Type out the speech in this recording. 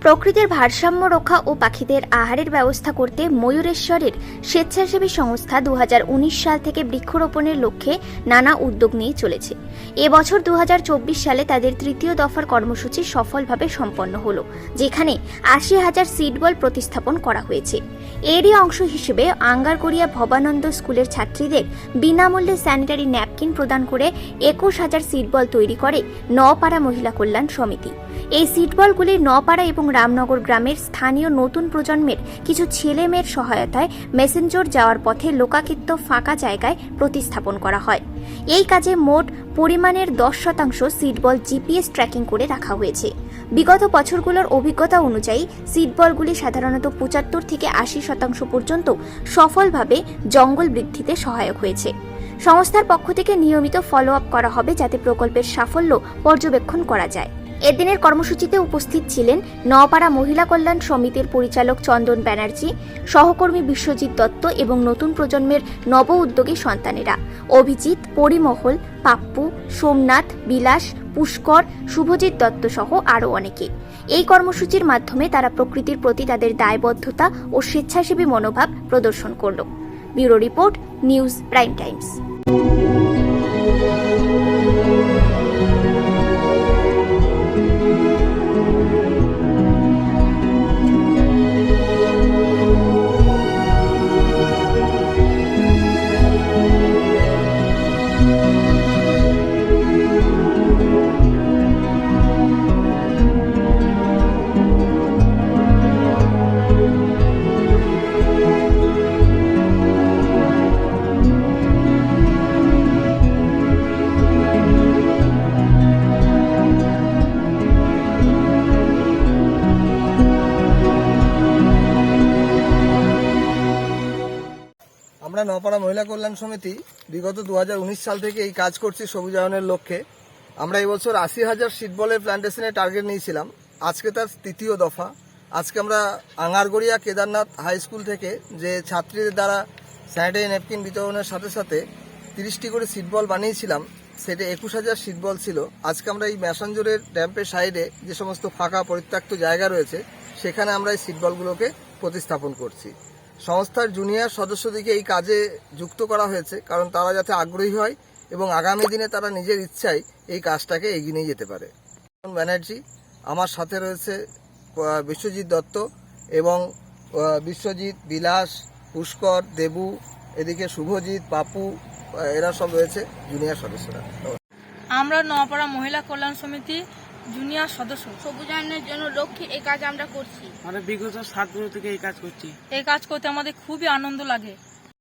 প্রকৃতির ভারসাম্য রক্ষা ও পাখিদের আহারের ব্যবস্থা করতে ময়ূরেশ্বরের স্বেচ্ছাসেবী সংস্থা 2019 সাল থেকে বৃক্ষরোপণের লক্ষ্যে নানা উদ্যোগ নিয়ে চলেছে। এবছর 2024 সালে তাদের তৃতীয় দফার কর্মসূচি সফলভাবে সম্পন্ন হলো, যেখানে 80,000 সিডবল প্রতিস্থাপন করা হয়েছে। এরই অংশ হিসেবে আঙ্গারগড়িয়া ভবানন্দ স্কুলের ছাত্রীদের বিনামূল্যে স্যানিটারি ন্যাপকিন প্রদান করে 21,000 সিডবল তৈরি করে নওপাড়া মহিলা কল্যাণ সমিতি। এই সিডবলগুলি নওপাড়া এবং রামনগর গ্রামের স্থানীয় নতুন প্রজন্মের কিছু ছেলে মেয়ের সহায়তায় মেসেঞ্জর যাওয়ার পথে লোকাকৃত ফাঁকা জায়গায় প্রতিস্থাপন করা হয়। এই কাজে মোট পরিমাণের 10% সিডবল জিপিএস ট্র্যাকিং করে রাখা হয়েছে। বিগত বছরগুলোর অভিজ্ঞতা অনুযায়ী সিডবলগুলি সাধারণত 75 থেকে 80% পর্যন্ত সফলভাবে জঙ্গল বৃদ্ধিতে সহায়ক হয়েছে। সংস্থার পক্ষ থেকে নিয়মিত ফলো আপ করা হবে যাতে প্রকল্পের সাফল্য পর্যবেক্ষণ করা যায়। এদিনের কর্মসূচিতে উপস্থিত ছিলেন নওপাড়া মহিলা কল্যাণ সমিতির পরিচালক চন্দন ব্যানার্জি, সহকর্মী বিশ্বজিৎ দত্ত এবং নতুন প্রজন্মের নব উদ্যোগী সন্তানেরা অভিজিৎ, পরিমহল, পাপ্পু, সোমনাথ, বিলাস, পুষ্কর, শুভজিৎ দত্ত সহ আরও অনেকে। এই কর্মসূচির মাধ্যমে তারা প্রকৃতির প্রতি তাদের দায়বদ্ধতা ও স্বেচ্ছাসেবী মনোভাব প্রদর্শন করল। Bureau report, news prime Times. আমরা নওপাড়া মহিলা কল্যাণ সমিতি বিগত 2019 সাল থেকে এই কাজ করছি সবুজায়নের লক্ষ্যে। আমরা এবছর 80,000 সিডবলের প্ল্যান্টেশনের টার্গেট নিয়েছিলাম। আজকে তার তৃতীয় দফা। আজকে আমরা আঙ্গারগড়িয়া কেদারনাথ হাই স্কুল থেকে যে ছাত্রীদের দ্বারা স্যানিটারি ন্যাপকিন বিতরণের সাথে সাথে 30টি করে সিডবল বানিয়েছিলাম, সেটা 21,000 সিডবল ছিল। আজকে আমরা এই ম্যাসাঞ্জোরের ড্যাম্পের সাইডে যে সমস্ত ফাঁকা পরিত্যক্ত জায়গা রয়েছে সেখানে আমরা এই সিডবলগুলোকে প্রতিস্থাপন করছি। সংস্থার জুনিয়র সদস্যদেরকে এই কাজে যুক্ত করা হয়েছে কারণ তারা যাতে আগ্রহী হয় এবং আগামী দিনে তারা নিজের ইচ্ছায় এই কাজটাকে এগিয়ে নিয়ে যেতে পারে। ব্যানার্জি, আমার সাথে রয়েছে বিশ্বজিৎ দত্ত এবং বিশ্বজিৎ, বিলাস, পুষ্কর, দেবু, এদিকে শুভজিৎ, পাপু, এরা সব রয়েছে জুনিয়র সদস্যরা। আমরা নওপাড়া মহিলা কল্যাণ সমিতি জুনিয়র সদস্য। সবুজায়নের জন্য লক্ষ্যে এই কাজ আমরা করছি। বিগত 7 বছর থেকে এই কাজ করছি। এই কাজ করতে আমাদের খুবই আনন্দ লাগে।